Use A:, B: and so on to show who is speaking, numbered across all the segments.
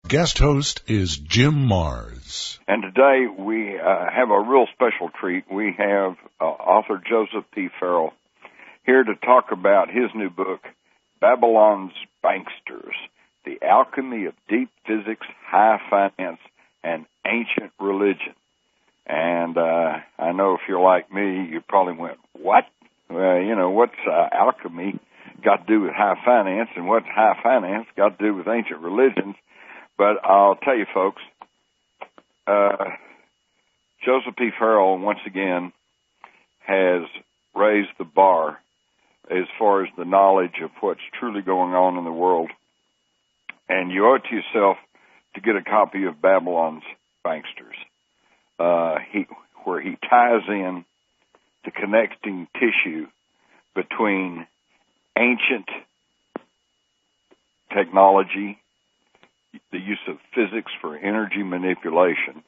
A: Guest host is Jim Mars.
B: And today we have a real special treat. We have author Joseph P. Farrell here to talk about his new book, Babylon's Banksters, The Alchemy of Deep Physics, High Finance, and Ancient Religion. And I know if you're like me, you probably went, what? Well, what's alchemy got to do with high finance, and what's high finance got to do with ancient religions? But I'll tell you, folks, Joseph P. Farrell, once again, has raised the bar as far as the knowledge of what's truly going on in the world. And you owe it to yourself to get a copy of Babylon's Banksters, where he ties in the connecting tissue between ancient technology, the use of physics for energy manipulation,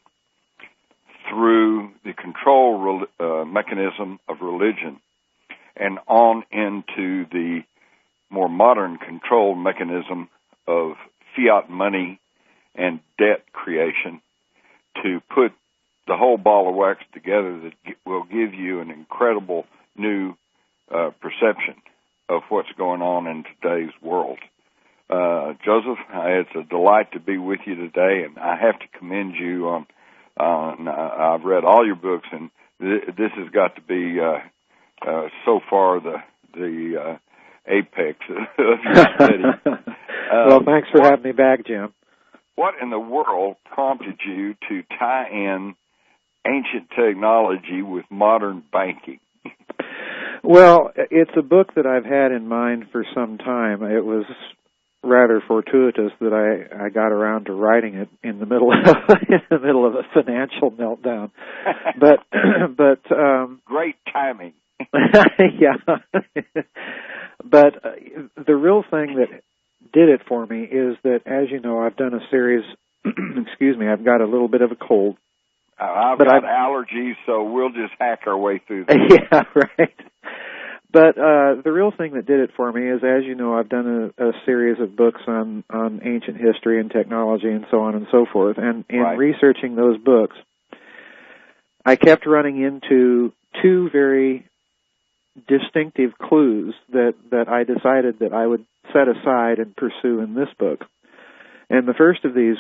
B: through the control mechanism of religion, and on into the more modern control mechanism of fiat money and debt creation, to put the whole ball of wax together that will give you an incredible new perception of what's going on in today's world. Joseph, it's a delight to be with you today, and I have to commend you on I've read all your books, and this has got to be so far the apex of your study.
C: Well, thanks for having me back, Jim.
B: What in the world prompted you to tie in ancient technology with modern banking?
C: Well, it's a book that I've had in mind for some time. It was rather fortuitous that I got around to writing it in the middle of a financial meltdown. But
B: great timing.
C: Yeah. But the real thing that did it for me is that, as you know, I've done a series. Excuse me, I've got a little bit of a cold.
B: I've got allergies, so we'll just hack our way through this.
C: Yeah, right. But the real thing that did it for me is, as you know, I've done a series of books on ancient history and technology and so on and so forth. And in researching those books, I kept running into two very distinctive clues that I decided that I would set aside and pursue in this book. And the first of these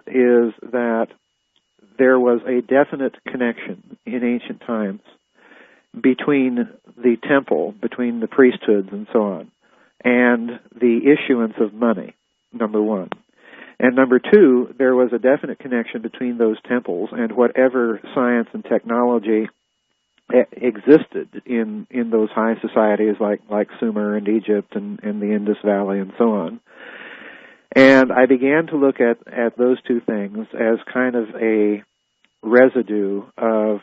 C: is that there was a definite connection in ancient times between the temple, between the priesthoods and so on, and the issuance of money, number one. And number two, there was a definite connection between those temples and whatever science and technology existed in those high societies like Sumer and Egypt and the Indus Valley and so on. And I began to look at those two things as kind of a residue of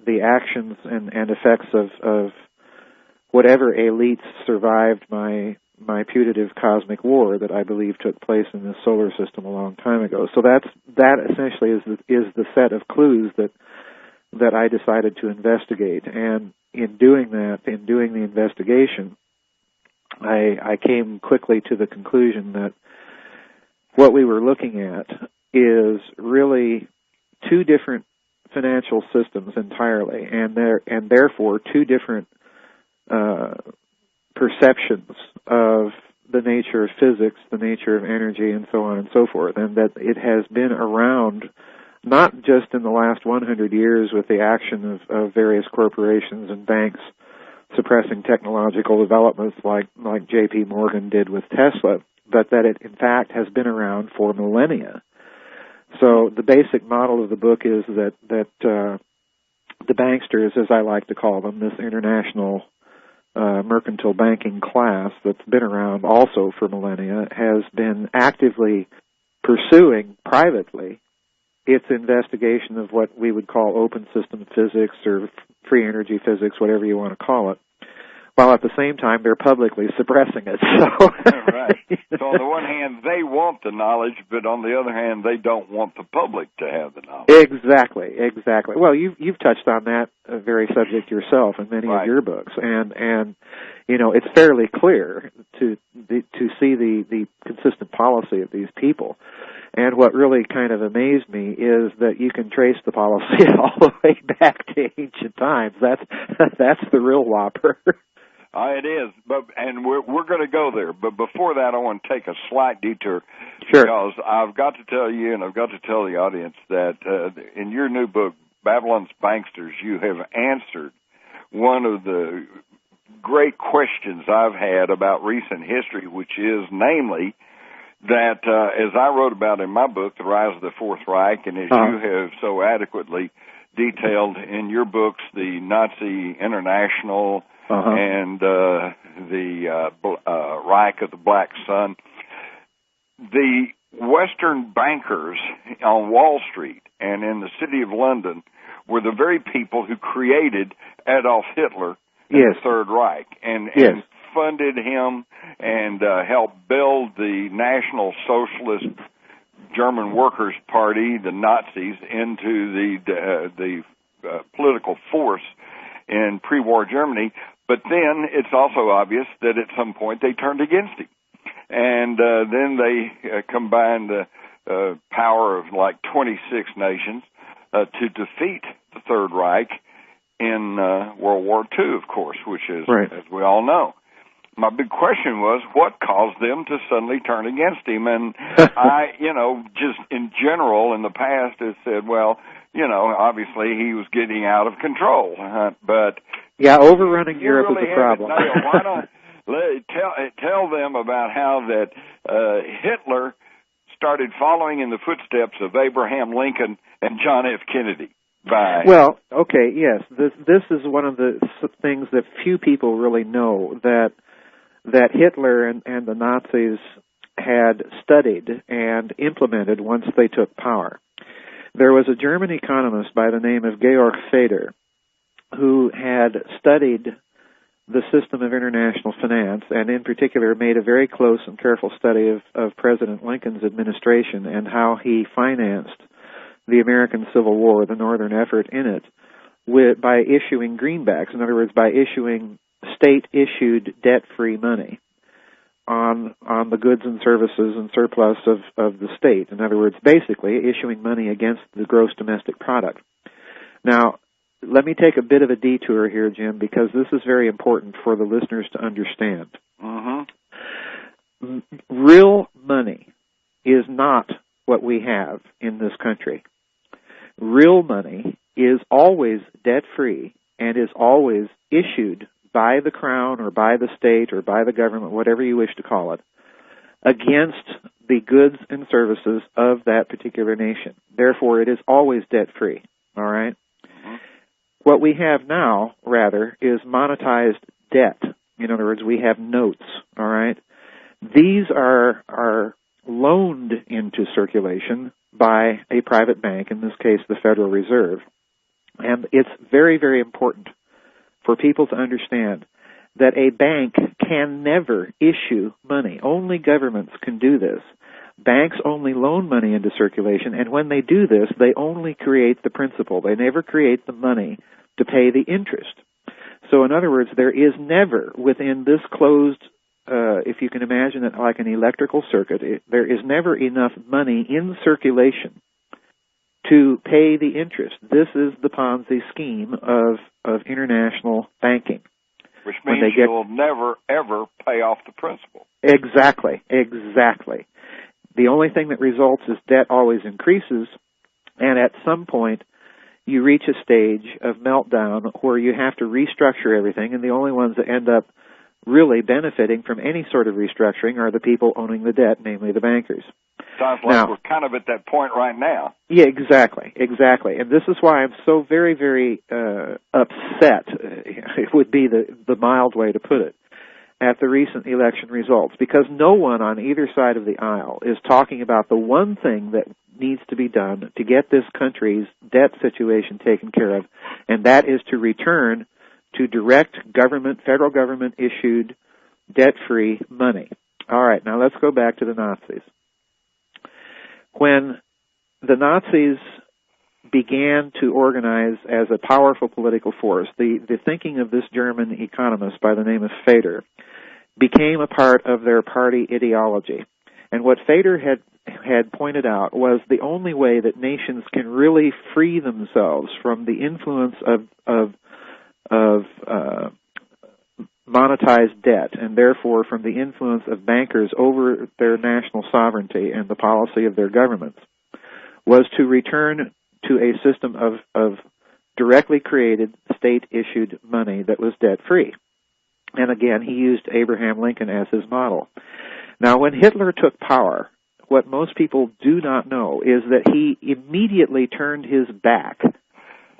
C: the actions and effects of whatever elites survived my putative cosmic war that I believe took place in this solar system a long time ago. So that essentially is the set of clues that I decided to investigate. And in doing the investigation, I came quickly to the conclusion that what we were looking at is really two different financial systems entirely, and therefore two different perceptions of the nature of physics, the nature of energy, and so on and so forth, and that it has been around not just in the last 100 years with the action of various corporations and banks suppressing technological developments like J.P. Morgan did with Tesla, but that it in fact has been around for millennia. So the basic model of the book is that the banksters, as I like to call them, this international mercantile banking class that's been around also for millennia, has been actively pursuing privately its investigation of what we would call open system physics or free energy physics, whatever you want to call it, while at the same time they're publicly suppressing it. So,
B: right. So on the one hand, they want the knowledge, but on the other hand, they don't want the public to have the knowledge.
C: Exactly. Well, you've touched on that very subject yourself in many of your books, and you know, it's fairly clear to see the consistent policy of these people. And what really kind of amazed me is that you can trace the policy all the way back to ancient times. That's the real whopper.
B: It is, and we're going to go there. But before that, I want to take a slight detour.
C: Sure.
B: Because I've got to tell you, and I've got to tell the audience that in your new book, Babylon's Banksters, you have answered one of the great questions I've had about recent history, which is, namely, that as I wrote about in my book, The Rise of the Fourth Reich, and as you have so adequately detailed in your books, the Nazi International and the Reich of the Black Sun, the Western bankers on Wall Street and in the city of London were the very people who created Adolf Hitler and the Third Reich and funded him and helped build the National Socialist German Workers' Party, the Nazis, into the political force in pre-war Germany. But then it's also obvious that at some point they turned against him. And then they combined the power of like 26 nations to defeat the Third Reich in World War II, of course, which is, as we all know. My big question was, what caused them to suddenly turn against him? And I, just in general in the past have said, well, obviously he was getting out of control. But
C: overrunning Europe is a problem.
B: Why not tell them about how that Hitler started following in the footsteps of Abraham Lincoln and John F. Kennedy?
C: Well, okay, yes. This is one of the things that few people really know, that Hitler and the Nazis had studied and implemented once they took power. There was a German economist by the name of Georg Feder who had studied the system of international finance, and in particular made a very close and careful study of President Lincoln's administration and how he financed the American Civil War, the northern effort in it, by issuing greenbacks. In other words, by issuing state-issued debt-free money on the goods and services and surplus of the state. In other words, basically issuing money against the gross domestic product. Now, let me take a bit of a detour here, Jim, because this is very important for the listeners to understand. Real money is not what we have in this country. Real money is always debt-free and is always issued by the crown or by the state or by the government, whatever you wish to call it, against the goods and services of that particular nation. Therefore, it is always debt-free, all right? What we have now, rather, is monetized debt. In other words, we have notes, all right? These are loaned into circulation by a private bank, in this case the Federal Reserve. And it's very, very important for people to understand that a bank can never issue money. Only governments can do this. Banks only loan money into circulation, and when they do this, they only create the principal. They never create the money to pay the interest. So in other words, there is never within this closed, if you can imagine it like an electrical circuit, there is never enough money in circulation to pay the interest. This is the Ponzi scheme of international banking.
B: Which means you'll never, ever pay off the principal.
C: Exactly. The only thing that results is debt always increases, and at some point you reach a stage of meltdown where you have to restructure everything, and the only ones that end up really benefiting from any sort of restructuring are the people owning the debt, namely the bankers.
B: Sounds like we're kind of at that point right now.
C: Yeah, exactly. And this is why I'm so very, very upset, it would be the mild way to put it, at the recent election results, because no one on either side of the aisle is talking about the one thing that needs to be done to get this country's debt situation taken care of, and that is to return to direct government, federal government issued debt-free money. All right, now let's go back to the Nazis. When the Nazis began to organize as a powerful political force, the thinking of this German economist by the name of Feder became a part of their party ideology. And what Fader had pointed out was the only way that nations can really free themselves from the influence of monetized debt, and therefore from the influence of bankers over their national sovereignty and the policy of their governments, was to return to a system of directly created state-issued money that was debt-free. And again, he used Abraham Lincoln as his model. Now, when Hitler took power, what most people do not know is that he immediately turned his back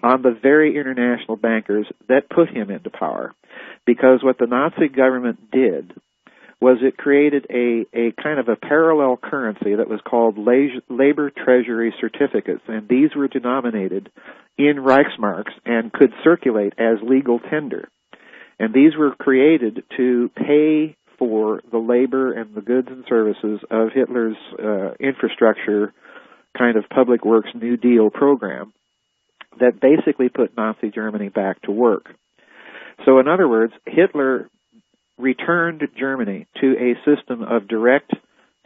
C: on the very international bankers that put him into power. Because what the Nazi government did was it created a kind of a parallel currency that was called labor treasury certificates, and these were denominated in Reichsmarks and could circulate as legal tender. And these were created to pay for the labor and the goods and services of Hitler's infrastructure kind of public works New Deal program that basically put Nazi Germany back to work. So in other words, Hitler returned Germany to a system of direct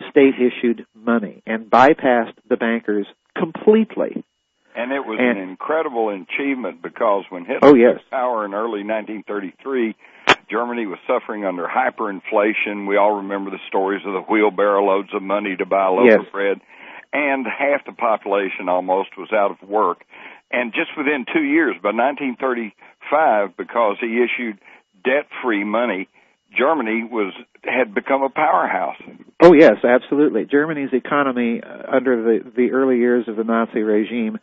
C: state-issued money and bypassed the bankers completely.
B: And it was an incredible achievement because when Hitler took power in early 1933, Germany was suffering under hyperinflation. We all remember the stories of the wheelbarrow loads of money to buy a loaf of bread. And half the population almost was out of work. And just within 2 years, by 1935, because he issued debt-free money, Germany had become a powerhouse.
C: Oh, yes, absolutely. Germany's economy under the early years of the Nazi regime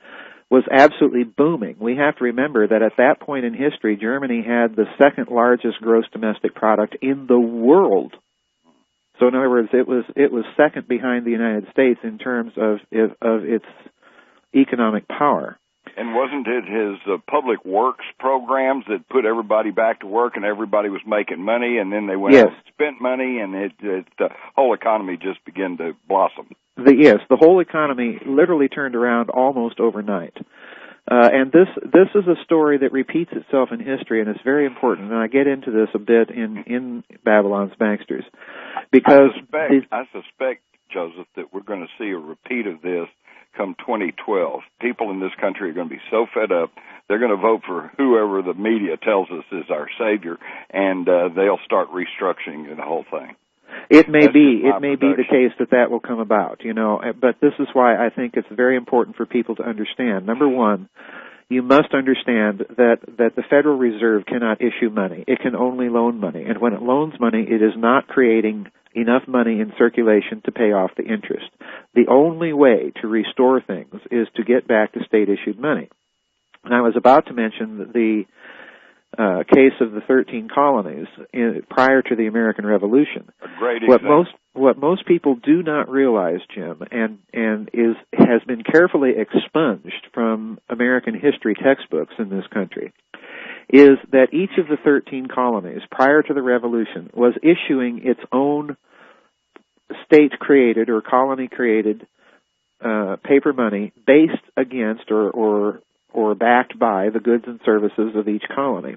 C: was absolutely booming. We have to remember that at that point in history, Germany had the second largest gross domestic product in the world. So in other words, it was second behind the United States in terms of its economic power.
B: And wasn't it his public works programs that put everybody back to work and everybody was making money, and then they went out and spent money, and the whole economy just began to blossom?
C: The whole economy literally turned around almost overnight. And this is a story that repeats itself in history, and it's very important. And I get into this a bit in Babylon's Banksters, because
B: I suspect, Joseph, that we're going to see a repeat of this come 2012. People in this country are going to be so fed up, they're going to vote for whoever the media tells us is our savior, and they'll start restructuring the whole thing.
C: It may be the case that will come about, but this is why I think it's very important for people to understand. Number one, you must understand that the Federal Reserve cannot issue money. It can only loan money, and when it loans money, it is not creating enough money in circulation to pay off the interest. The only way to restore things is to get back to state-issued money. And I was about to mention the case of the 13 colonies prior to the American Revolution.
B: A great example.
C: What most people do not realize, Jim, and has been carefully expunged from American history textbooks in this country, is that each of the 13 colonies prior to the Revolution was issuing its own state-created or colony-created paper money based against or backed by the goods and services of each colony.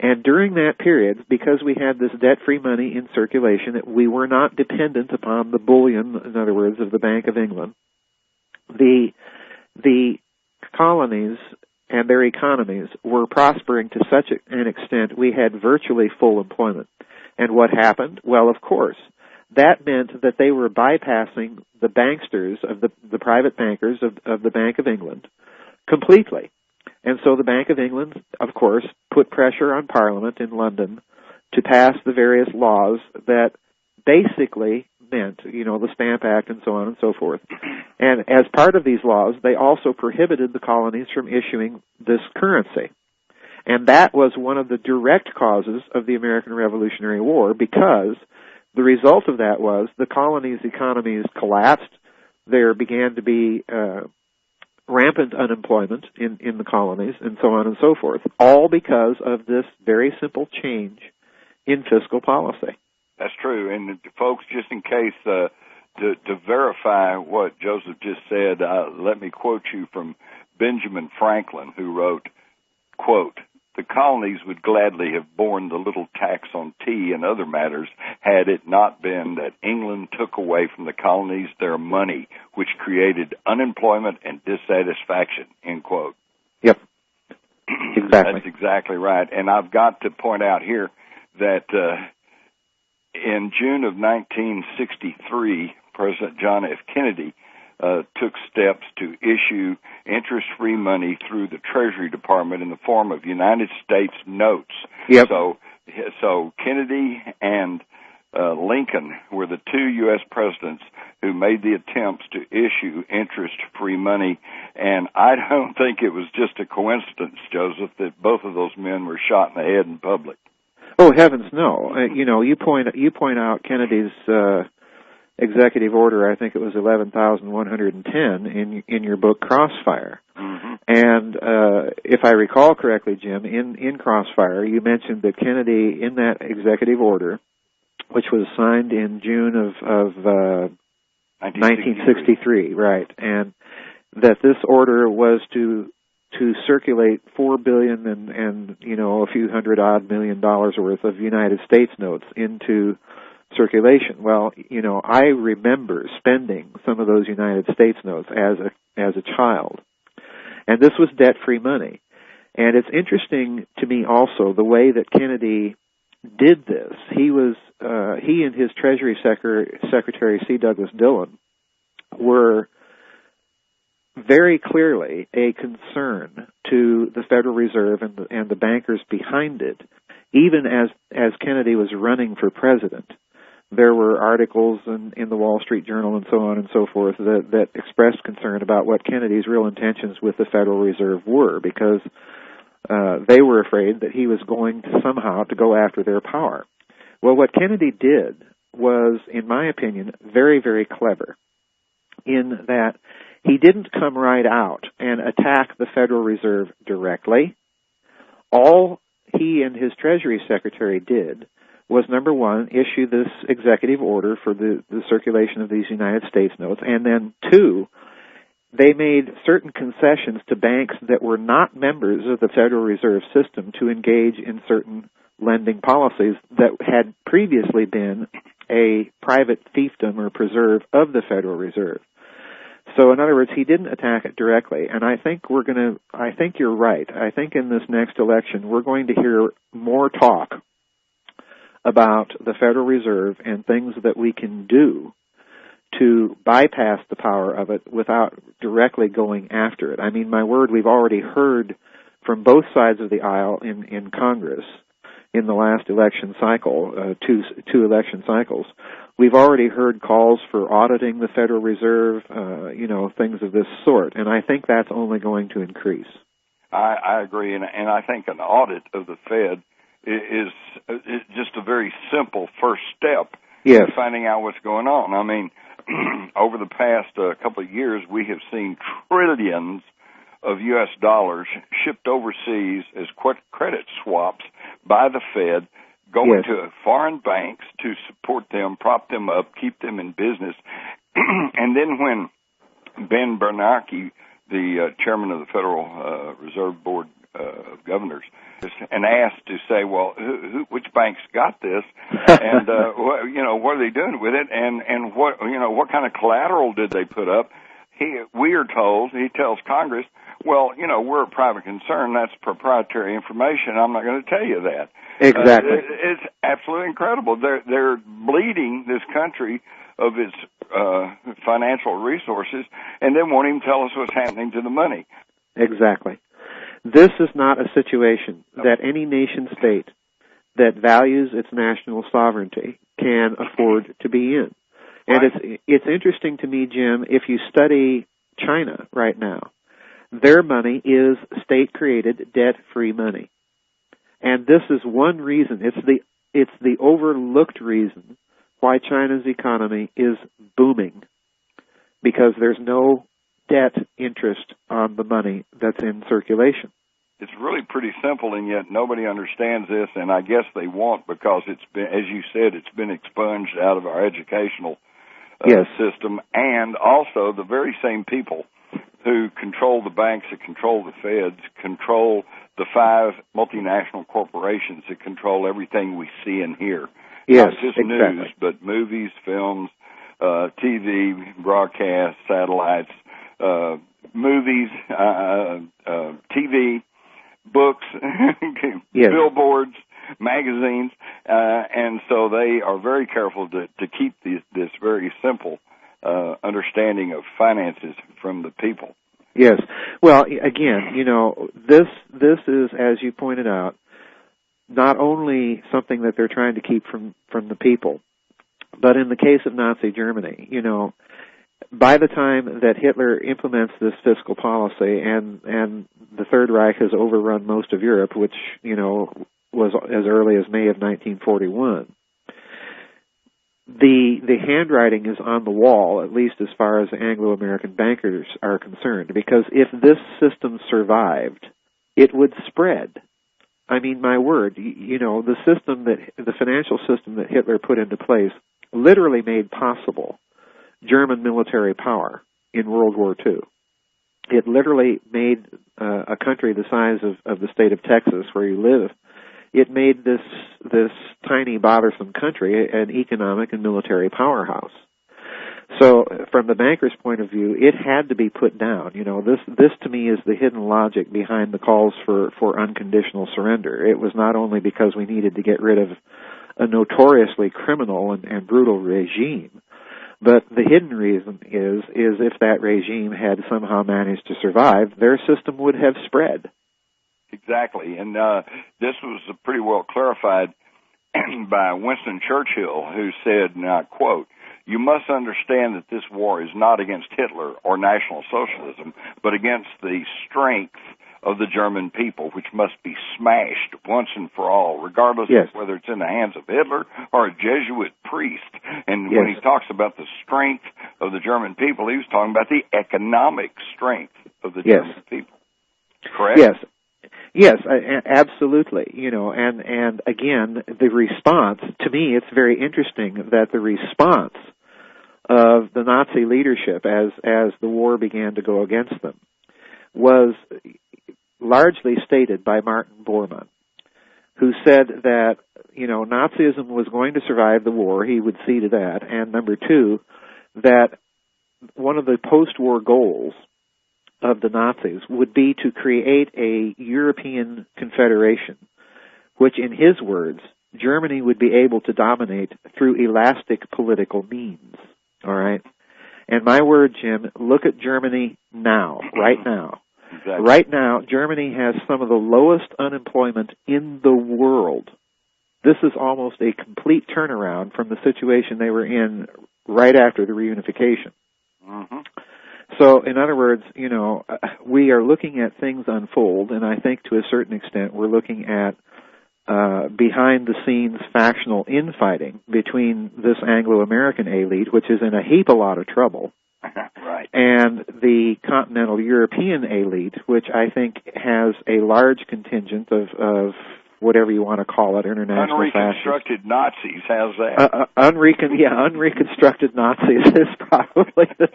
C: And during that period, because we had this debt-free money in circulation, that we were not dependent upon the bullion, in other words, of the Bank of England, the colonies and their economies were prospering to such an extent we had virtually full employment. And what happened? Well, of course, that meant that they were bypassing the banksters of the private bankers of the Bank of England completely. And so the Bank of England, of course, put pressure on Parliament in London to pass the various laws that basically meant, the Stamp Act and so on and so forth. And as part of these laws, they also prohibited the colonies from issuing this currency. And that was one of the direct causes of the American Revolutionary War, because the result of that was the colonies' economies collapsed. There began to be rampant unemployment in the colonies, and so on and so forth, all because of this very simple change in fiscal policy.
B: That's true. And folks, just in case to verify what Joseph just said, let me quote you from Benjamin Franklin, who wrote, quote, the colonies would gladly have borne the little tax on tea and other matters had it not been that England took away from the colonies their money, which created unemployment and dissatisfaction, end quote.
C: Yep. Exactly.
B: That's exactly right. And I've got to point out here that in June of 1963, President John F. Kennedy took steps to issue interest-free money through the Treasury Department in the form of United States notes.
C: Yep.
B: So Kennedy and Lincoln were the two U.S. presidents who made the attempts to issue interest-free money, and I don't think it was just a coincidence, Joseph, that both of those men were shot in the head in public.
C: Oh, heavens, no. You point out Kennedy's executive order. I think it was 11,110 in your book Crossfire.
B: Mm-hmm.
C: And if I recall correctly, Jim, in Crossfire, you mentioned that Kennedy, in that executive order, which was signed in June of 1963, right, and that this order was to circulate $4 billion and a few $100-odd million worth of United States notes into circulation. Well, I remember spending some of those United States notes as a child, and this was debt-free money. And it's interesting to me also the way that Kennedy did this. He and his Treasury Secretary C. Douglas Dillon were very clearly a concern to the Federal Reserve and the bankers behind it, even as Kennedy was running for president. There were articles in the Wall Street Journal and so on and so forth that expressed concern about what Kennedy's real intentions with the Federal Reserve were, because they were afraid that he was going to somehow to go after their power. Well, what Kennedy did was, in my opinion, very, very clever, in that he didn't come right out and attack the Federal Reserve directly. All he and his Treasury Secretary did was, number one, issue this executive order for the circulation of these United States notes, and then two, they made certain concessions to banks that were not members of the Federal Reserve System to engage in certain lending policies that had previously been a private fiefdom or preserve of the Federal Reserve. So, in other words, he didn't attack it directly, and I think you're right. I think in this next election we're going to hear more talk about the Federal Reserve and things that we can do to bypass the power of it without directly going after it. I mean, my word, we've already heard from both sides of the aisle in Congress in the last election cycle, two election cycles. We've already heard calls for auditing the Federal Reserve, things of this sort, and I think that's only going to increase.
B: I agree, and I think an audit of the Fed is just a very simple first step
C: in
B: finding out what's going on. I mean, over the past couple of years, we have seen trillions of U.S. dollars shipped overseas as credit swaps by the Fed, going to foreign banks to support them, prop them up, keep them in business. And then when Ben Bernanke, the chairman of the Federal Reserve Board of Governors, and asked to say, well, which banks got this, and what are they doing with it, and what kind of collateral did they put up? He tells Congress, well, we're a private concern. That's proprietary information. I'm not going to tell you that.
C: Exactly.
B: It's absolutely incredible. They're bleeding this country of its financial resources, and then won't even tell us what's happening to the money.
C: Exactly. This is not a situation that any nation state that values its national sovereignty can afford to be in. And it's interesting to me, Jim, if you study China right now, their money is state-created, debt-free money. And this is one reason, it's the overlooked reason why China's economy is booming, because there's no debt interest on the money that's in circulation.
B: It's really pretty simple, and yet nobody understands this, and I guess they won't, because it's been, as you said, it's been expunged out of our educational system, and also the very same people who control the banks, that control the feds, control the 5 multinational corporations that control everything we see and hear.
C: Yes,
B: not just
C: exactly.
B: news, but movies, films, TV, broadcast, satellites, movies, TV, books,
C: yes.
B: billboards, magazines, and so they are very careful to keep this very simple understanding of finances from the people.
C: Yes. Well, again, this is, as you pointed out, not only something that they're trying to keep from the people, but in the case of Nazi Germany, by the time that Hitler implements this fiscal policy and the Third Reich has overrun most of Europe, which, was as early as May of 1941, the handwriting is on the wall, at least as far as Anglo-American bankers are concerned, because if this system survived, it would spread. I mean, my word, the financial system that Hitler put into place literally made possible German military power in World War II. It literally made a country the size of the state of Texas, where you live, it made this tiny, bothersome country an economic and military powerhouse. So, from the banker's point of view, it had to be put down. This to me is the hidden logic behind the calls for unconditional surrender. It was not only because we needed to get rid of a notoriously criminal and brutal regime, but the hidden reason is if that regime had somehow managed to survive, their system would have spread.
B: Exactly, and this was pretty well clarified by Winston Churchill, who said, and I quote, "You must understand that this war is not against Hitler or National Socialism, but against the strength of the German people, which must be smashed once and for all, regardless
C: yes.
B: of whether it's in the hands of Hitler or a Jesuit priest." And
C: yes.
B: when he talks about the strength of the German people, he was talking about the economic strength of the
C: yes.
B: German people. Correct?
C: Yes. Yes, absolutely. And again, the response, to me, it's very interesting that the response of the Nazi leadership as the war began to go against them was largely stated by Martin Bormann, who said that, Nazism was going to survive the war, he would see to that, and number two, that one of the post-war goals of the Nazis would be to create a European confederation, which, in his words, Germany would be able to dominate through elastic political means. All right? And my word, Jim, look at Germany now, right now.
B: Exactly.
C: Right now, Germany has some of the lowest unemployment in the world. This is almost a complete turnaround from the situation they were in right after the reunification.
B: Mm-hmm.
C: So, in other words, we are looking at things unfold, and I think to a certain extent we're looking at behind-the-scenes factional infighting between this Anglo-American elite, which is in a heap a lot of trouble,
B: right, and
C: the continental European elite, which I think has a large contingent of whatever you want to call it, international
B: unreconstructed fascists. Nazis, how's that?
C: Unreconstructed Nazis is probably the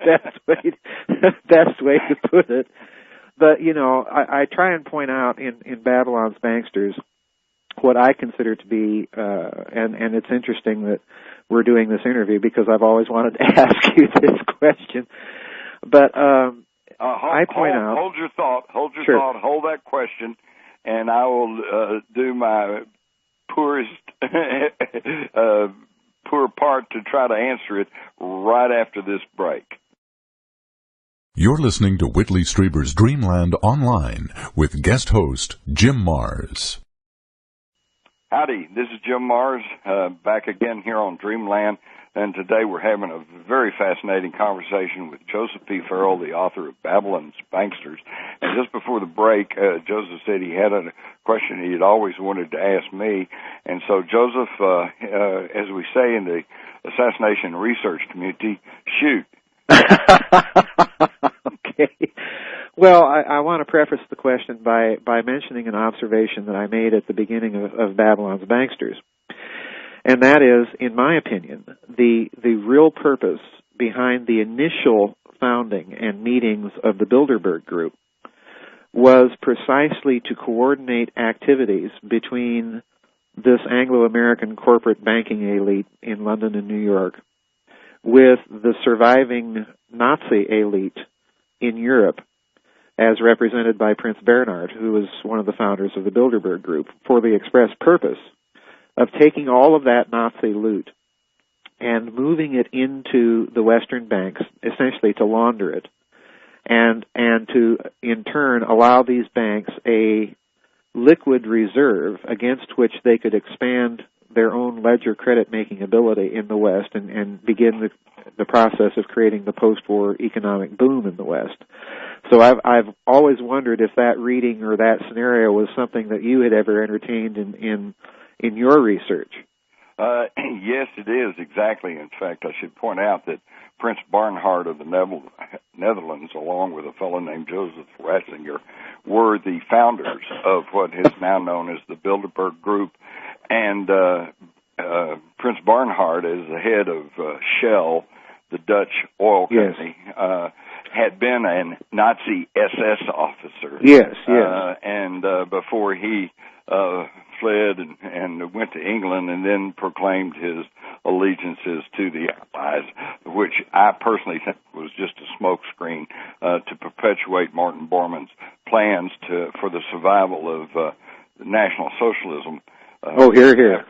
C: best way to put it. But, I try and point out in Babylon's Banksters what I consider to be, and it's interesting that we're doing this interview because I've always wanted to ask you this question. But I point out...
B: Hold your thought,
C: sure.
B: hold that question, and I will do my poorest poor part to try to answer it right after this break.
A: You're listening to Whitley Strieber's Dreamland Online with guest host Jim Mars.
B: Howdy, this is Jim Mars, back again here on Dreamland, and today we're having a very fascinating conversation with Joseph P. Farrell, the author of Babylon's Banksters. And just before the break, Joseph said he had a question he had always wanted to ask me. And so, Joseph, as we say in the assassination research community, shoot.
C: Okay. Well, I want to preface the question by mentioning an observation that I made at the beginning of Babylon's Banksters. And that is, in my opinion, the real purpose behind the initial founding and meetings of the Bilderberg Group was precisely to coordinate activities between this Anglo-American corporate banking elite in London and New York with the surviving Nazi elite in Europe, as represented by Prince Bernhard, who was one of the founders of the Bilderberg Group, for the express purpose of taking all of that Nazi loot and moving it into the Western banks, essentially to launder it, and to, in turn, allow these banks a liquid reserve against which they could expand their own ledger credit-making ability in the West and begin the process of creating the post-war economic boom in the West. So I've always wondered if that reading or that scenario was something that you had ever entertained in your research.
B: Yes, it is, exactly. In fact, I should point out that Prince Bernhard of the Netherlands, along with a fellow named Joseph Ratzinger, were the founders of what is now known as the Bilderberg Group. And Prince Bernhard, as the head of Shell, the Dutch oil company, yes, had been a Nazi SS officer.
C: Yes, yes.
B: And before he fled and went to England and then proclaimed his allegiances to the Allies, which I personally think was just a smokescreen to perpetuate Martin Bormann's plans for the survival of National Socialism.
C: Here.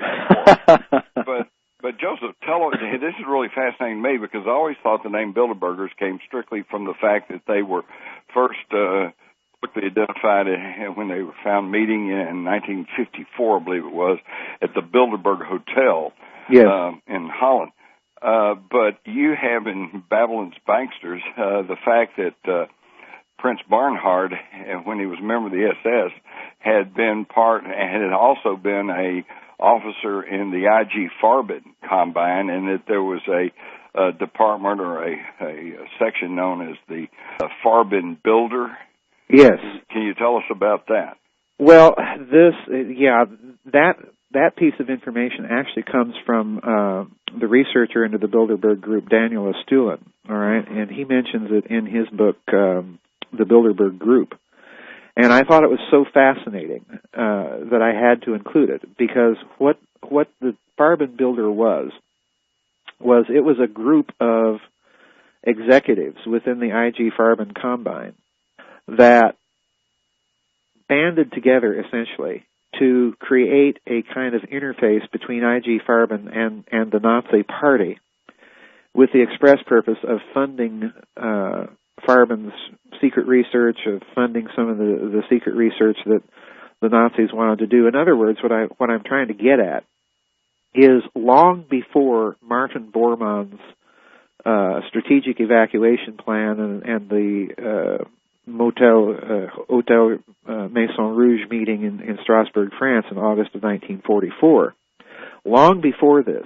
B: But Joseph, this is really fascinating to me because I always thought the name Bilderbergers came strictly from the fact that they were first quickly identified when they were found meeting in 1954, I believe it was, at the Bilderberg Hotel,
C: yes,
B: in Holland. But you have in Babylon's Banksters the fact that Prince Bernhard, when he was a member of the SS, had also been a officer in the IG Farben Combine, and that there was a department or a section known as the Farben Builder.
C: Yes.
B: Can you tell us about that?
C: Well, that piece of information actually comes from the researcher into the Bilderberg Group, Daniel Estulin, all right, and he mentions it in his book, The Bilderberg Group. And I thought it was so fascinating that I had to include it, because what the Farben Builder was it was a group of executives within the IG Farben Combine that banded together essentially to create a kind of interface between IG Farben and the Nazi Party with the express purpose of funding Farben's secret research, of funding some of the secret research that the Nazis wanted to do. In other words, what I'm trying to get at is long before Martin Bormann's strategic evacuation plan and the Hotel Maison Rouge meeting in Strasbourg, France in August of 1944. Long before this,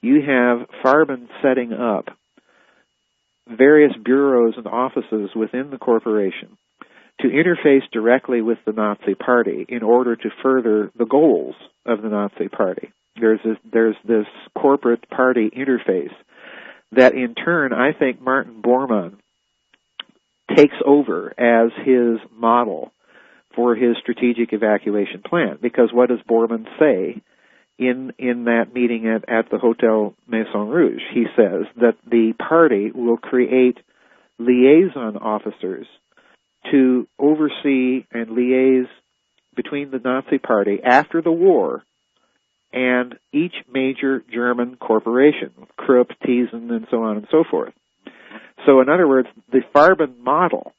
C: you have Farben setting up various bureaus and offices within the corporation to interface directly with the Nazi Party in order to further the goals of the Nazi Party. There's this corporate party interface that in turn I think Martin Bormann takes over as his model for his strategic evacuation plan. Because what does Bormann say in that meeting at the Hotel Maison Rouge? He says that the party will create liaison officers to oversee and liaise between the Nazi Party after the war and each major German corporation, Krupp, Thyssen, and so on and so forth. So in other words, the Farben model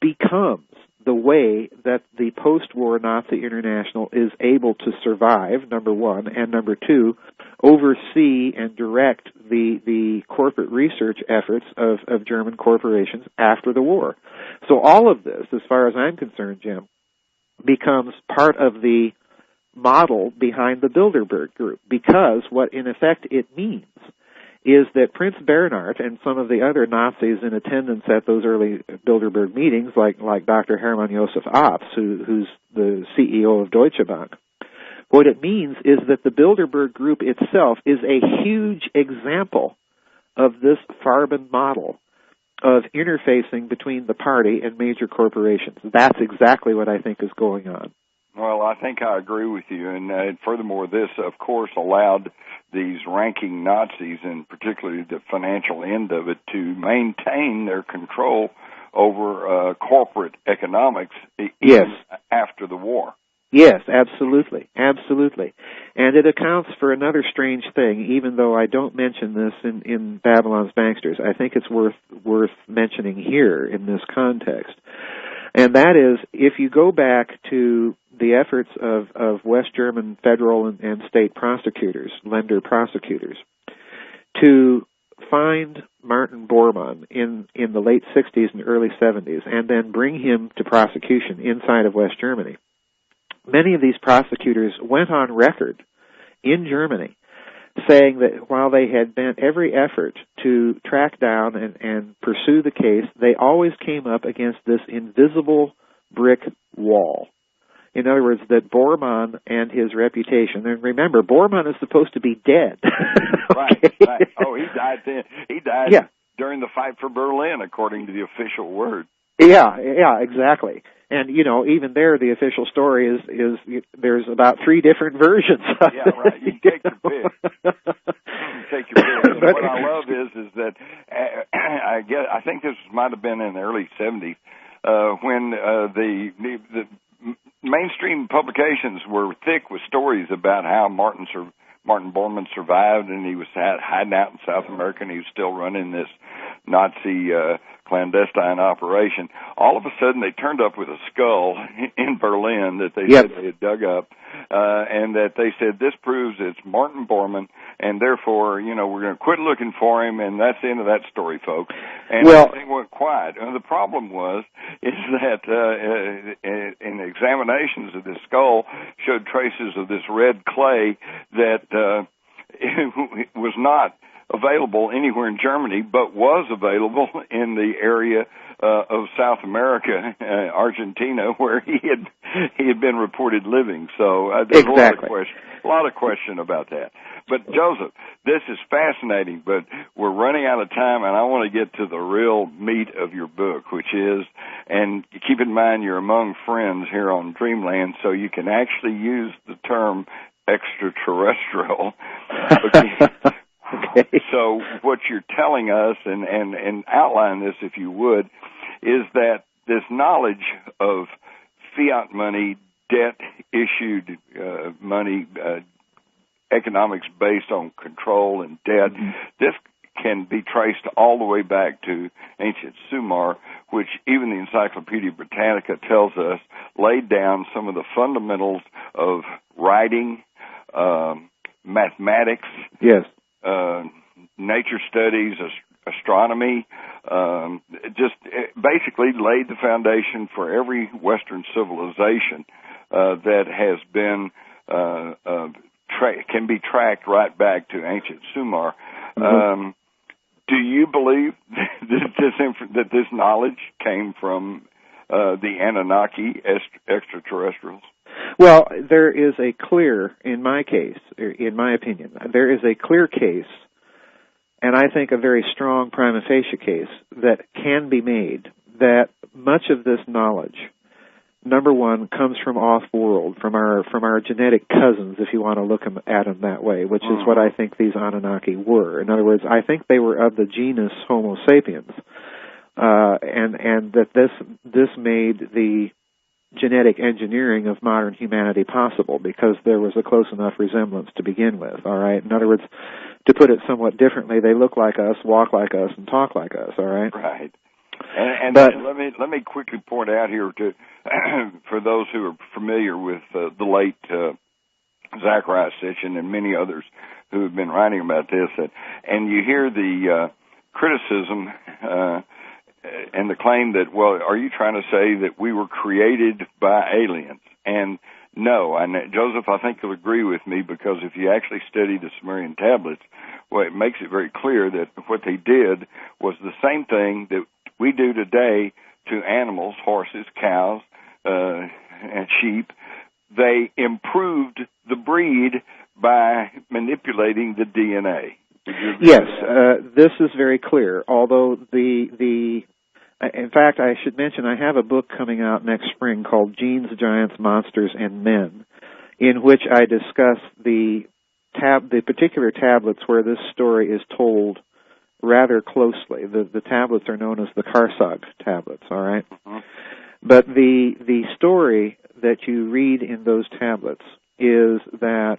C: becomes the way that the post-war Nazi International is able to survive, number one, and number two, oversee and direct the corporate research efforts of German corporations after the war. So all of this, as far as I'm concerned, Jim, becomes part of the model behind the Bilderberg Group, because what in effect it means is that Prince Bernhard and some of the other Nazis in attendance at those early Bilderberg meetings, like Dr. Hermann Josef Abs, who's the CEO of Deutsche Bank, what it means is that the Bilderberg Group itself is a huge example of this Farben model of interfacing between the party and major corporations. That's exactly what I think is going on.
B: Well, I think I agree with you. And furthermore, this, of course, allowed these ranking Nazis, and particularly the financial end of it, to maintain their control over corporate economics even after the war.
C: Yes, absolutely, absolutely. And it accounts for another strange thing, even though I don't mention this in Babylon's Banksters. I think it's worth mentioning here in this context. And that is, if you go back to the efforts of West German federal and state prosecutors, Länder prosecutors, to find Martin Bormann in the late 60s and early 70s and then bring him to prosecution inside of West Germany, many of these prosecutors went on record in Germany saying that while they had bent every effort to track down and pursue the case, they always came up against this invisible brick wall. In other words, that Bormann and his reputation, and remember, Bormann is supposed to be dead.
B: Okay. Right. Oh, he died then. He died during the fight for Berlin, according to the official word.
C: Yeah, exactly. And, even there, the official story is there's about 3 different versions of it.
B: Yeah, right. You can take your pick. Take your pick. And what I love is that I think this might have been in the early 70s when the mainstream publications were thick with stories about how Martin Bormann survived, and he was hiding out in South America, and he was still running this Nazi clandestine operation. All of a sudden, they turned up with a skull in Berlin that they said they had dug up, and that they said, this proves it's Martin Bormann, and therefore, we're going to quit looking for him, and that's the end of that story, folks. And everything went quiet. And the problem is that in examinations of this skull showed traces of this red clay that was not available anywhere in Germany, but was available in the area of South America, Argentina, where he had been reported living. So there's a lot of question about that. But Joseph, this is fascinating, but we're running out of time, and I want to get to the real meat of your book, which is, and keep in mind you're among friends here on Dreamland, so you can actually use the term extraterrestrial. Okay. So what you're telling us, and outline this if you would, is that this knowledge of fiat money, debt-issued money, economics based on control and debt, this can be traced all the way back to ancient Sumer, which even the Encyclopedia Britannica tells us laid down some of the fundamentals of writing, mathematics, nature studies, astronomy, just basically laid the foundation for every Western civilization that has been can be tracked right back to ancient Sumer. Do you believe that this knowledge came from the Anunnaki extraterrestrials?
C: Well, there is a clear, in my opinion, there is a clear case, and I think a very strong prima facie case that can be made that much of this knowledge, number one, comes from off-world, from our genetic cousins, if you want to look at them that way, which is what I think these Anunnaki were. In other words, I think they were of the genus Homo sapiens, and that this made the genetic engineering of modern humanity possible because there was a close enough resemblance to begin with, all right? In other words, to put it somewhat differently, they look like us, walk like us, and talk like us, all right?
B: Right. But let me quickly point out here to for those who are familiar with the late Zacharias Sitchin and many others who have been writing about this, and you hear the criticism and the claim that, well, are you trying to say that we were created by aliens? And no, Joseph, I think you'll agree with me, because if you actually study the Sumerian tablets, well, it makes it very clear that what they did was the same thing that we do today to animals, horses, cows, and sheep. They improved the breed by manipulating the DNA.
C: Yes, this is very clear. Although in fact, I should mention I have a book coming out next spring called Genes, Giants, Monsters, and Men, in which I discuss the particular tablets where this story is told rather closely. The tablets are known as the Karsag tablets, all right?
B: Mm-hmm.
C: But the story that you read in those tablets is that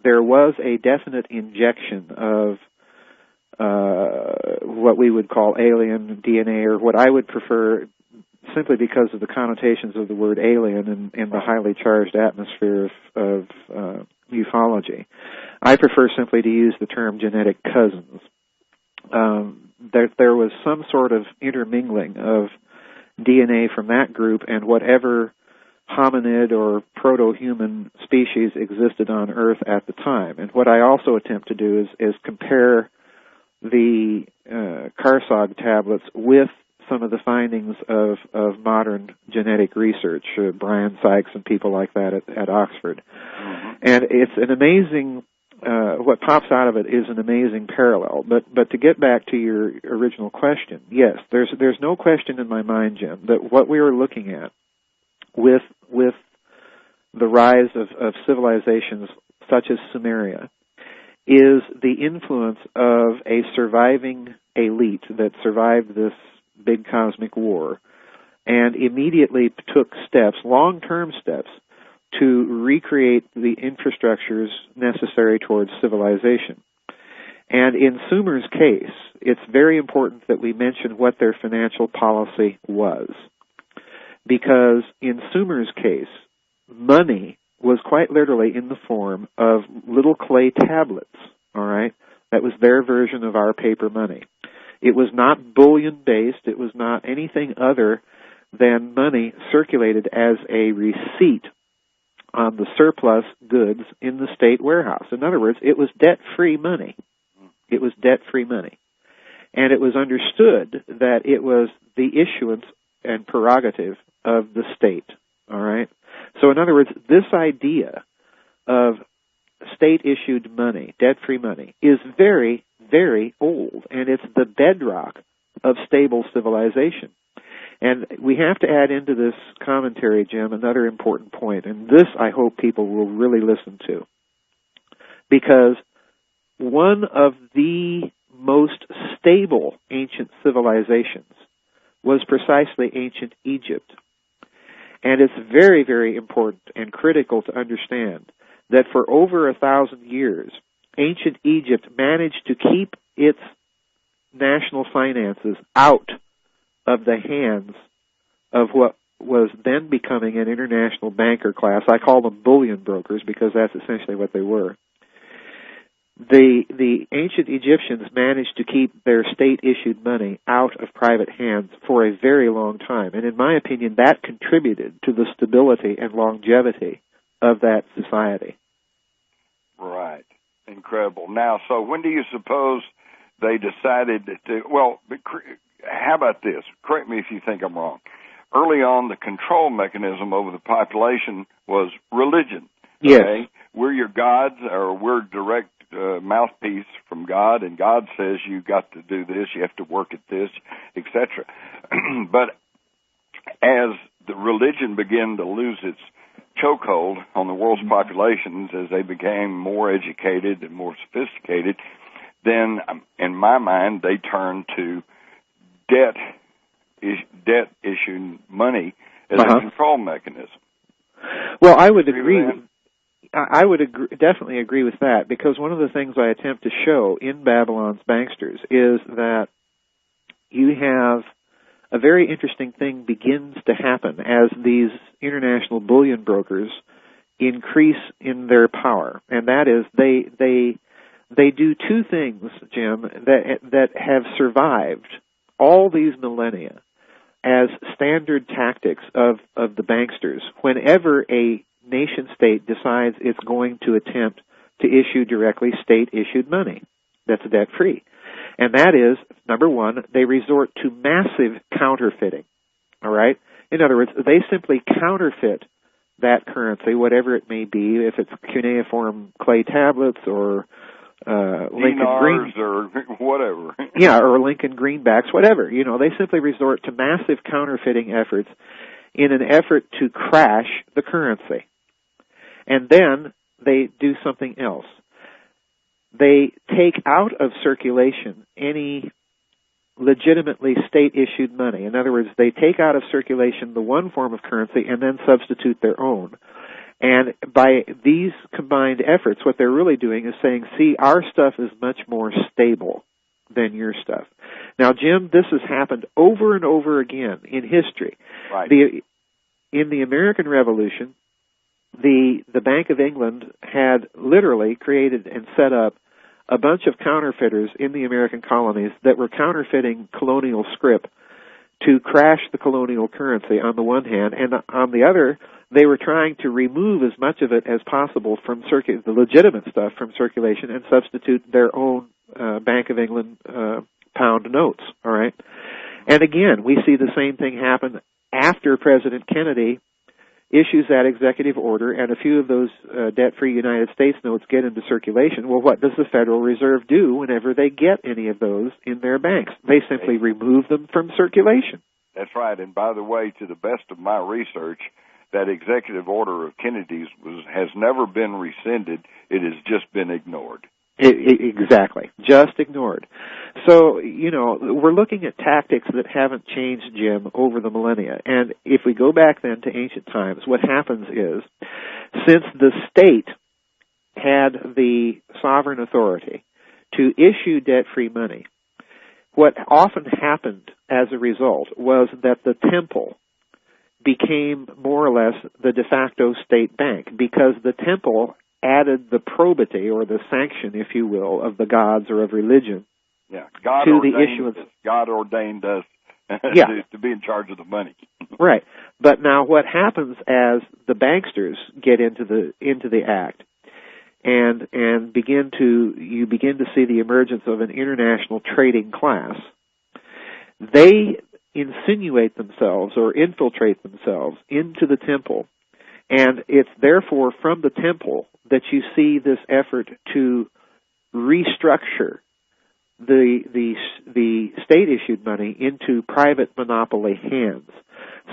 C: there was a definite injection of what we would call alien DNA, or what I would prefer, simply because of the connotations of the word alien and the highly charged atmosphere of ufology. I prefer simply to use the term genetic cousins. There was some sort of intermingling of DNA from that group and whatever hominid or proto-human species existed on Earth at the time. And what I also attempt to do is compare the Karsag tablets with some of the findings of modern genetic research, Brian Sykes and people like that at Oxford.
B: Mm-hmm.
C: And it's an amazing, what pops out of it is an amazing parallel. But to get back to your original question, yes, there's no question in my mind, Jim, that what we are looking at with the rise of civilizations such as Sumeria is the influence of a surviving elite that survived this big cosmic war and immediately took steps, long-term steps, to recreate the infrastructures necessary towards civilization. And in Sumer's case, it's very important that we mention what their financial policy was. Because in Sumer's case, money was quite literally in the form of little clay tablets, all right? That was their version of our paper money. It was not bullion-based. It was not anything other than money circulated as a receipt on the surplus goods in the state warehouse. In other words, it was debt-free money. It was debt-free money. And it was understood that it was the issuance and prerogative of the state, all right? So in other words, this idea of state-issued money, debt-free money, is very, very old, and it's the bedrock of stable civilization. And we have to add into this commentary, Jim, another important point, and this I hope people will really listen to, because one of the most stable ancient civilizations was precisely ancient Egypt. And it's very, very important and critical to understand that for over 1,000 years, ancient Egypt managed to keep its national finances out of the hands of what was then becoming an international banker class. I call them bullion brokers because that's essentially what they were. The ancient Egyptians managed to keep their state-issued money out of private hands for a very long time. And in my opinion, that contributed to the stability and longevity of that society.
B: Right. Incredible. Now, so when do you suppose they decided to, well, how about this? Correct me if you think I'm wrong. Early on, the control mechanism over the population was religion.
C: Yes.
B: Okay? We're your gods, or we're direct mouthpiece from God, and God says you got to do this, you have to work at this, etc. But as the religion began to lose its chokehold on the world's populations, as they became more educated and more sophisticated, then, in my mind, they turned to debt-issued money as a control mechanism.
C: Well, I would agree. Definitely agree with that, because one of the things I attempt to show in Babylon's Banksters is that you have a very interesting thing begins to happen as these international bullion brokers increase in their power, and that is they do two things, Jim, that have survived all these millennia as standard tactics of the banksters whenever a nation-state decides it's going to attempt to issue directly state-issued money that's debt-free. And that is, number one, they resort to massive counterfeiting, all right? In other words, they simply counterfeit that currency, whatever it may be, if it's cuneiform clay tablets or Lincoln Green
B: or whatever.
C: Yeah, or Lincoln Greenbacks, whatever. They simply resort to massive counterfeiting efforts in an effort to crash the currency. And then they do something else. They take out of circulation any legitimately state-issued money. In other words, they take out of circulation the one form of currency and then substitute their own. And by these combined efforts, what they're really doing is saying, see, our stuff is much more stable than your stuff. Now, Jim, this has happened over and over again in history.
B: Right.
C: In the American Revolution, the Bank of England had literally created and set up a bunch of counterfeiters in the American colonies that were counterfeiting colonial scrip to crash the colonial currency on the one hand, and on the other, they were trying to remove as much of it as possible from the legitimate stuff from circulation and substitute their own Bank of England pound notes, all right? And again, we see the same thing happen after President Kennedy issues that executive order, and a few of those debt-free United States notes get into circulation. Well, what does the Federal Reserve do whenever they get any of those in their banks? They simply remove them from circulation.
B: That's right. And by the way, to the best of my research, that executive order of Kennedy's has never been rescinded. It has just been ignored.
C: Exactly. Just ignored. So, we're looking at tactics that haven't changed, Jim, over the millennia. And if we go back then to ancient times, what happens is, since the state had the sovereign authority to issue debt-free money, what often happened as a result was that the temple became more or less the de facto state bank, because the temple added the probity or the sanction, if you will, of the gods or of religion to the issuance.
B: God ordained us to be in charge of the money.
C: Right. But now what happens as the banksters get into the act and you begin to see the emergence of an international trading class, they insinuate themselves or infiltrate themselves into the temple, and it's therefore from the temple that you see this effort to restructure the state-issued money into private monopoly hands.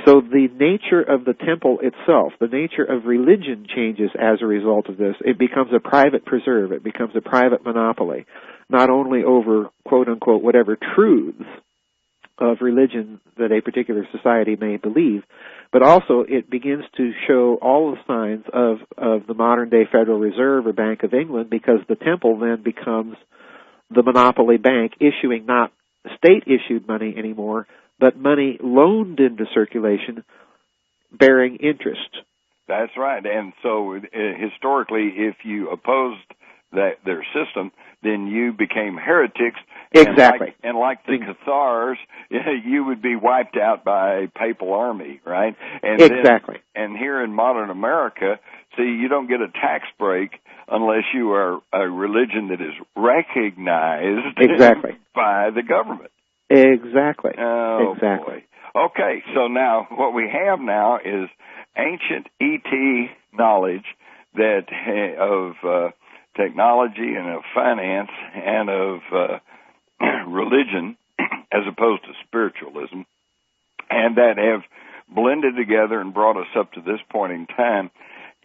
C: So the nature of the temple itself, the nature of religion changes as a result of this. It becomes a private preserve. It becomes a private monopoly, not only over, quote-unquote, whatever truths of religion that a particular society may believe, but also it begins to show all the signs of the modern-day Federal Reserve or Bank of England, because the temple then becomes the monopoly bank, issuing not state-issued money anymore, but money loaned into circulation bearing interest.
B: That's right. And so historically, if you opposed their system, then you became heretics.
C: Exactly.
B: And like the Cathars, you would be wiped out by a papal army, right? And
C: exactly.
B: And here in modern America, see, you don't get a tax break unless you are a religion that is recognized by the government.
C: Exactly.
B: Oh,
C: exactly.
B: Boy. Okay, so now what we have now is ancient ET knowledge that of technology and of finance and of religion as opposed to spiritualism, and that have blended together and brought us up to this point in time.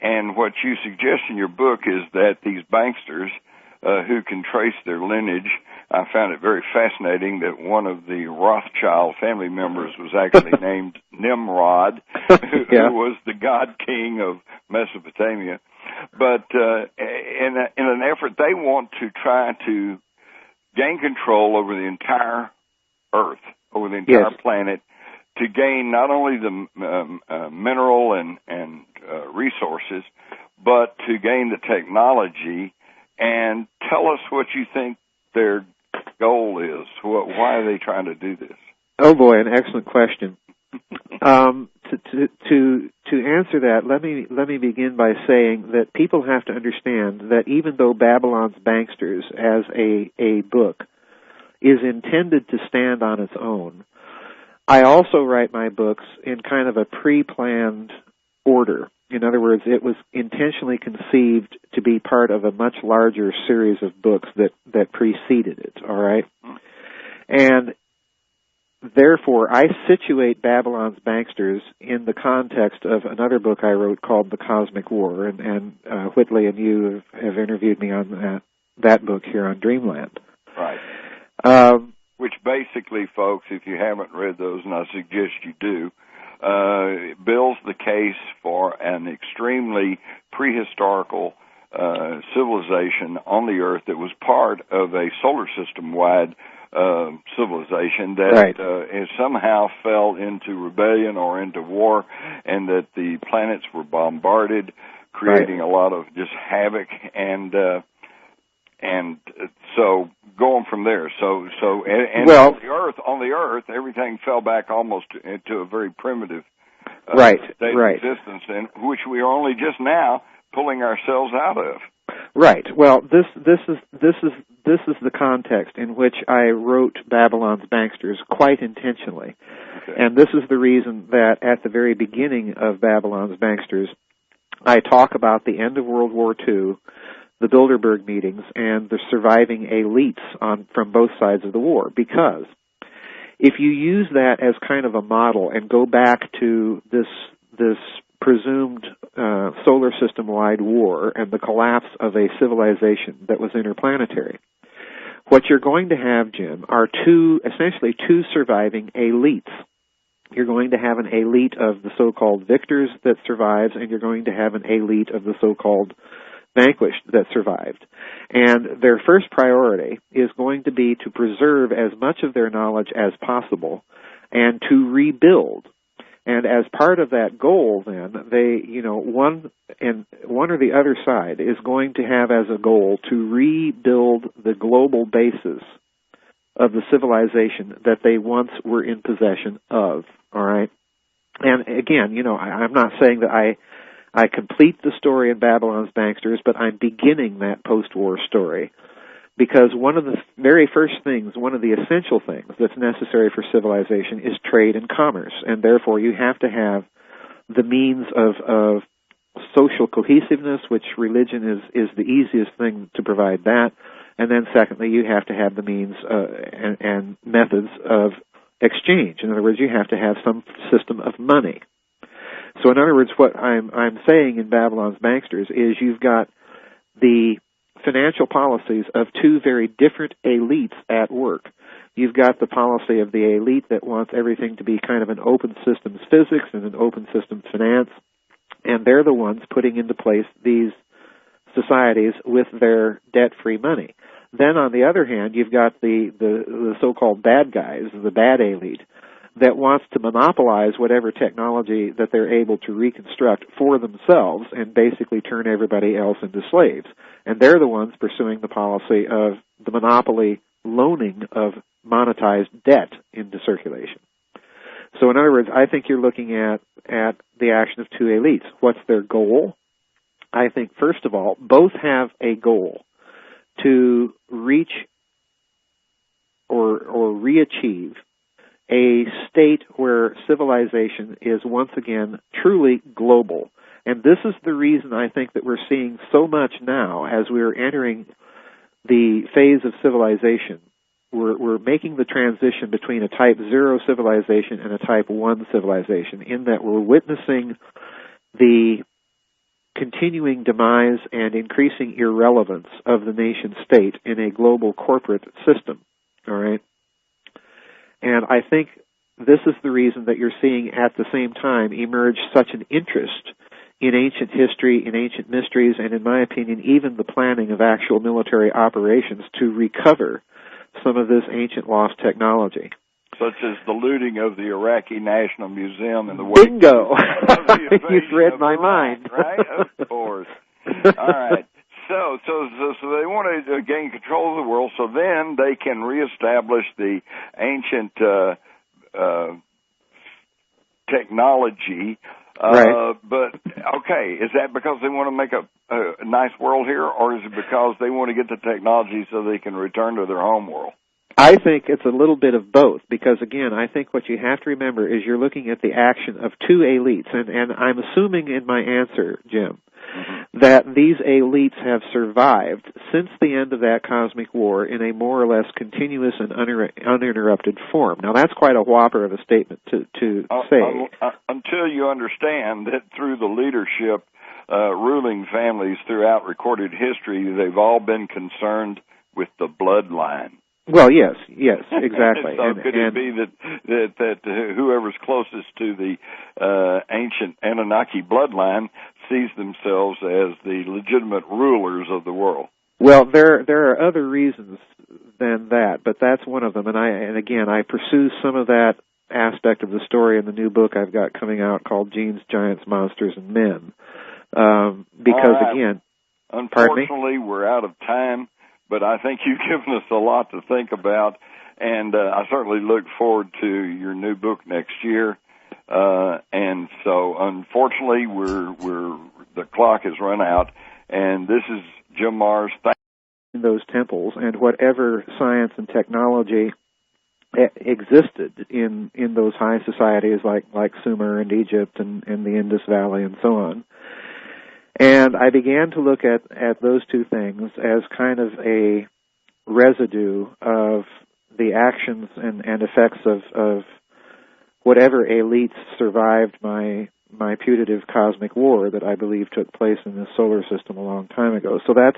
B: And what you suggest in your book is that these banksters who can trace their lineage, I found it very fascinating that one of the Rothschild family members was actually named Nimrod, who was the god king of Mesopotamia. But in an effort, they want to try to gain control over the entire Earth, over the entire planet, to gain not only the mineral and resources, but to gain the technology. And tell us what you think their goal is. Why are they trying to do this?
C: Oh boy, an excellent question. To answer that, let me begin by saying that people have to understand that even though Babylon's Banksters as a book is intended to stand on its own, I also write my books in kind of a pre-planned order. In other words, it was intentionally conceived to be part of a much larger series of books that preceded it, all right? And therefore, I situate Babylon's Banksters in the context of another book I wrote called The Cosmic War, and Whitley and you have interviewed me on that book here on Dreamland.
B: Right. Which basically, folks, if you haven't read those, and I suggest you do, builds the case for an extremely prehistorical civilization on the Earth that was part of a solar system-wide civilization that somehow fell into rebellion or into war, and that the planets were bombarded, creating a lot of just havoc, and so going from there. So on the Earth, everything fell back almost into a very primitive state of existence, in which we are only just now pulling ourselves out of.
C: Right. Well, this is the context in which I wrote Babylon's Banksters quite intentionally, and this is the reason that at the very beginning of Babylon's Banksters, I talk about the end of World War II, the Bilderberg meetings, and the surviving elites from both sides of the war. Because if you use that as kind of a model and go back to this presumed solar system-wide war and the collapse of a civilization that was interplanetary, what you're going to have, Jim, are essentially two surviving elites. You're going to have an elite of the so-called victors that survives, and you're going to have an elite of the so-called vanquished that survived. And their first priority is going to be to preserve as much of their knowledge as possible and to rebuild. And as part of that goal, then, one or the other side is going to have as a goal to rebuild the global basis of the civilization that they once were in possession of, all right? And again, I'm not saying that I complete the story in Babylon's Banksters, but I'm beginning that post-war story. Because one of the very first things, one of the essential things that's necessary for civilization is trade and commerce. And therefore you have to have the means of social cohesiveness, which religion is the easiest thing to provide that. And then secondly, you have to have the means and methods of exchange. In other words, you have to have some system of money. So in other words, what I'm saying in Babylon's Banksters is you've got the financial policies of two very different elites at work. You've got the policy of the elite that wants everything to be kind of an open systems physics and an open systems finance, and they're the ones putting into place these societies with their debt-free money. Then on the other hand, you've got the so-called bad guys, the bad elite, that wants to monopolize whatever technology that they're able to reconstruct for themselves and basically turn everybody else into slaves. And they're the ones pursuing the policy of the monopoly loaning of monetized debt into circulation. So in other words, I think you're looking at the action of two elites. What's their goal? I think, first of all, both have a goal to reach or re-achieve a state where civilization is once again truly global. And this is the reason I think that we're seeing so much now as we're entering the phase of civilization. We're making the transition between a Type 0 civilization and a Type 1 civilization, in that we're witnessing the continuing demise and increasing irrelevance of the nation state in a global corporate system. All right? And I think this is the reason that you're seeing at the same time emerge such an interest in ancient history, in ancient mysteries, and in my opinion, even the planning of actual military operations to recover some of this ancient lost technology.
B: Such as the looting of the Iraqi National Museum and the
C: Bingo! You've read my mind.
B: Right? Of course. All right. So they want to gain control of the world, so then they can reestablish the ancient technology.
C: Right.
B: But, okay, is that because they want to make a nice world here, or is it because they want to get the technology so they can return to their home world?
C: I think it's a little bit of both, because again, I think what you have to remember is you're looking at the action of two elites, and I'm assuming in my answer, Jim, that these elites have survived since the end of that cosmic war in a more or less continuous and uninterrupted form. Now, that's quite a whopper of a statement to say.
B: Until you understand that through the leadership, ruling families throughout recorded history, they've all been concerned with the bloodline.
C: Well, yes, exactly.
B: So could it be that whoever's closest to the ancient Anunnaki bloodline sees themselves as the legitimate rulers of the world?
C: Well, there are other reasons than that, but that's one of them. And again, I pursue some of that aspect of the story in the new book I've got coming out called Genes, Giants, Monsters, and Men. Because again,
B: unfortunately, we're out of time. But I think you've given us a lot to think about, and I certainly look forward to your new book next year. And so, unfortunately, the clock has run out, and this is Jim Mars.
C: In those temples, and whatever science and technology existed in those high societies like Sumer and Egypt and the Indus Valley and so on. And I began to look at those two things as kind of a residue of the actions and effects of whatever elites survived my putative cosmic war that I believe took place in this solar system a long time ago. So that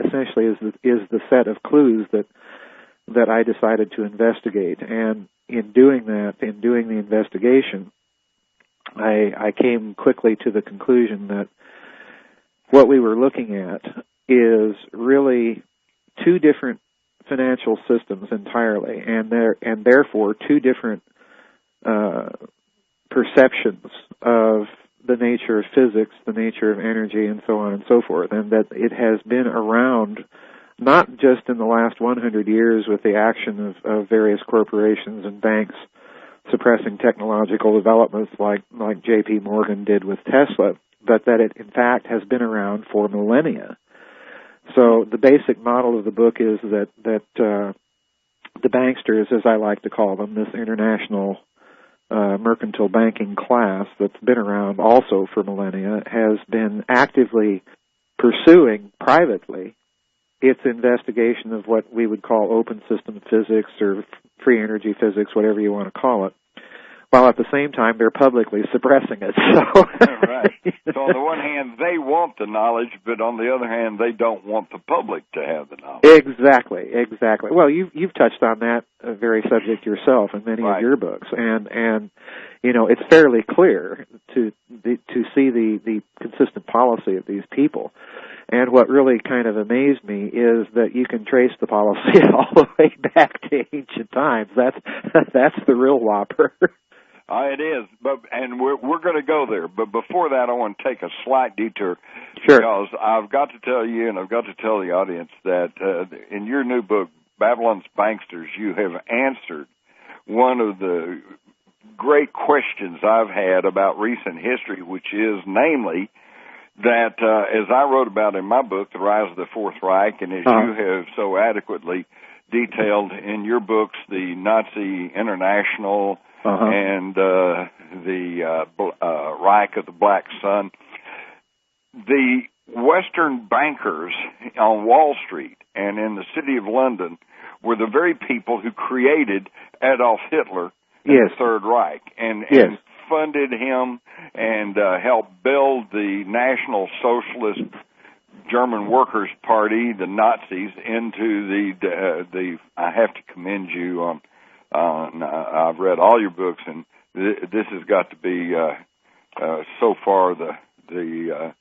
C: essentially is the set of clues that I decided to investigate. And in doing the investigation, I came quickly to the conclusion that what we were looking at is really two different financial systems entirely, and therefore two different perceptions of the nature of physics, the nature of energy, and so on and so forth, and that it has been around not just in the last 100 years with the action of various corporations and banks suppressing technological developments like J.P. Morgan did with Tesla, but that it, in fact, has been around for millennia. So the basic model of the book is that the banksters, as I like to call them, this international mercantile banking class that's been around also for millennia, has been actively pursuing privately its investigation of what we would call open system physics or free energy physics, whatever you want to call it, while at the same time they're publicly suppressing it. So,
B: right. So on the one hand, they want the knowledge, but on the other hand, they don't want the public to have the knowledge.
C: Exactly. Well, you've touched on that very subject yourself in many of your books, and you know, it's fairly clear to see the consistent policy of these people. And what really kind of amazed me is that you can trace the policy all the way back to ancient times. That's the real whopper.
B: It is, and we're going to go there. But before that, I want to take a slight detour.
C: Sure.
B: Because I've got to tell you, and I've got to tell the audience that in your new book, Babylon's Banksters, you have answered one of the great questions I've had about recent history, which is, namely, that as I wrote about in my book, The Rise of the Fourth Reich, and as you have so adequately detailed in your books, the Nazi International and the Reich of the Black Sun, the Western bankers on Wall Street and in the city of London were the very people who created Adolf Hitler and the Third Reich and funded him and helped build the National Socialist German Workers' Party, the Nazis, into the I have to commend you on I've read all your books, and this has got to be so far the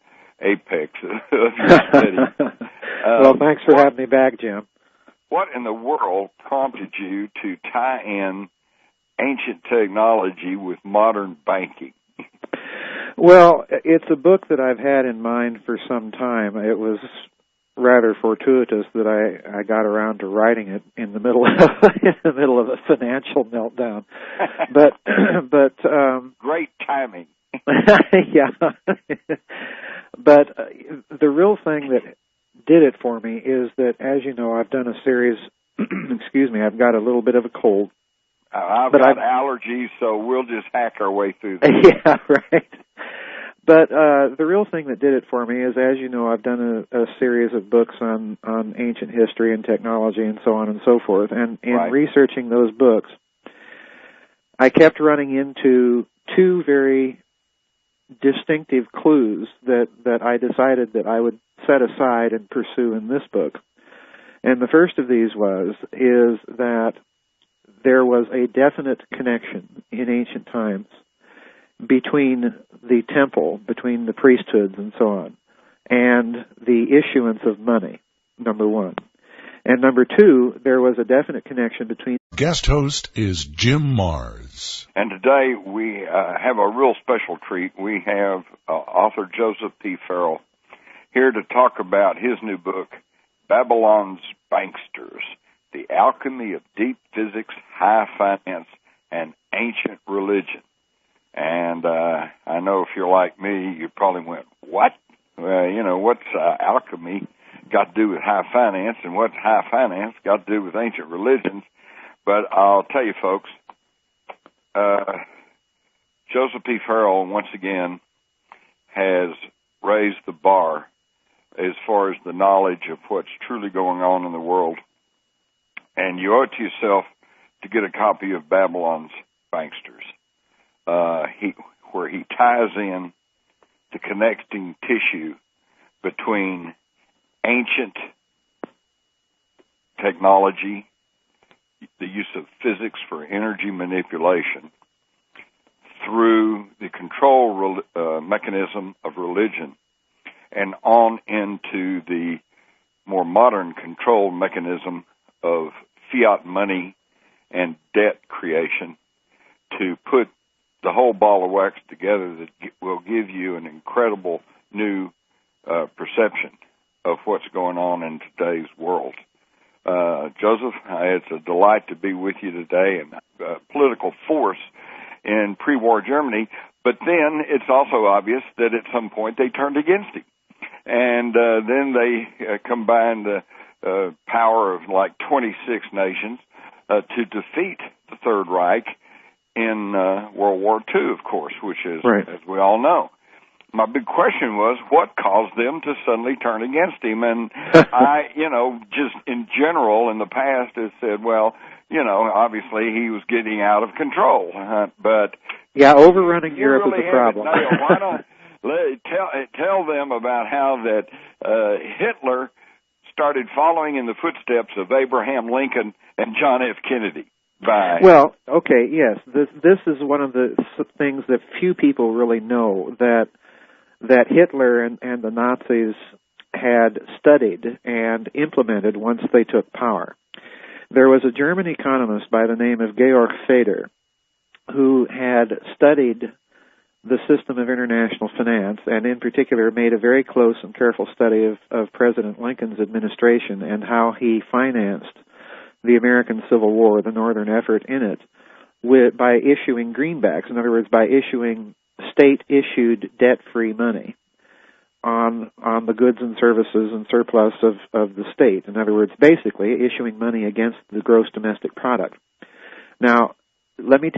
B: apex of your study.
C: Well, thanks for having me back, Jim.
B: What in the world prompted you to tie in ancient technology with modern banking?
C: Well, it's a book that I've had in mind for some time. It was rather fortuitous that I got around to writing it in the middle of a financial meltdown. But
B: great timing.
C: Yeah. But the real thing that did it for me is that, as you know, I've done a series excuse me, I've got a little bit of a cold.
B: I've got allergies, so we'll just hack our way through this.
C: Yeah, right. But the real thing that did it for me is, as you know, I've done a series of books on ancient history and technology and so on and so forth. And in researching those books, I kept running into two very distinctive clues that I decided that I would set aside and pursue in this book. And the first of these is that there was a definite connection in ancient times between the temple, between the priesthoods and so on, and the issuance of money, number one. And number two, there was a definite connection between...
A: Guest host is Jim Mars.
B: And today we have a real special treat. We have author Joseph P. Farrell here to talk about his new book, Babylon's Banksters, The Alchemy of Deep Physics, High Finance, and Ancient Religion. And I know if you're like me, you probably went, what? What's alchemy got to do with high finance, and what's high finance got to do with ancient religions? But I'll tell you, folks, Joseph P. Farrell, once again, has raised the bar as far as the knowledge of what's truly going on in the world. And you owe it to yourself to get a copy of Babylon's Banksters, where he ties in the connecting tissue between ancient technology, the use of physics for energy manipulation, through the control mechanism of religion, and on into the more modern control mechanism of fiat money and debt creation, to put the whole ball of wax together that will give you an incredible new perception of what's going on in today's world. Joseph, it's a delight to be with you today, and political force in pre-war Germany, but then it's also obvious that at some point they turned against him. And then they combined the power of like 26 nations to defeat the Third Reich in World War II, of course, which is, as we all know. My big question was, what caused them to suddenly turn against him? And I, just in general in the past have said, well, obviously he was getting out of control. But
C: yeah, overrunning Europe is a problem.
B: Why don't tell them about how that Hitler started following in the footsteps of Abraham Lincoln and John F. Kennedy.
C: Well, okay, yes. This is one of the things that few people really know, that Hitler and the Nazis had studied and implemented once they took power. There was a German economist by the name of Georg Feder who had studied the system of international finance, and in particular made a very close and careful study of President Lincoln's administration and how he financed the American Civil War, the Northern effort in it, by issuing greenbacks. In other words, by issuing state-issued debt-free money on the goods and services and surplus of the state. In other words, basically issuing money against the gross domestic product. Now, let me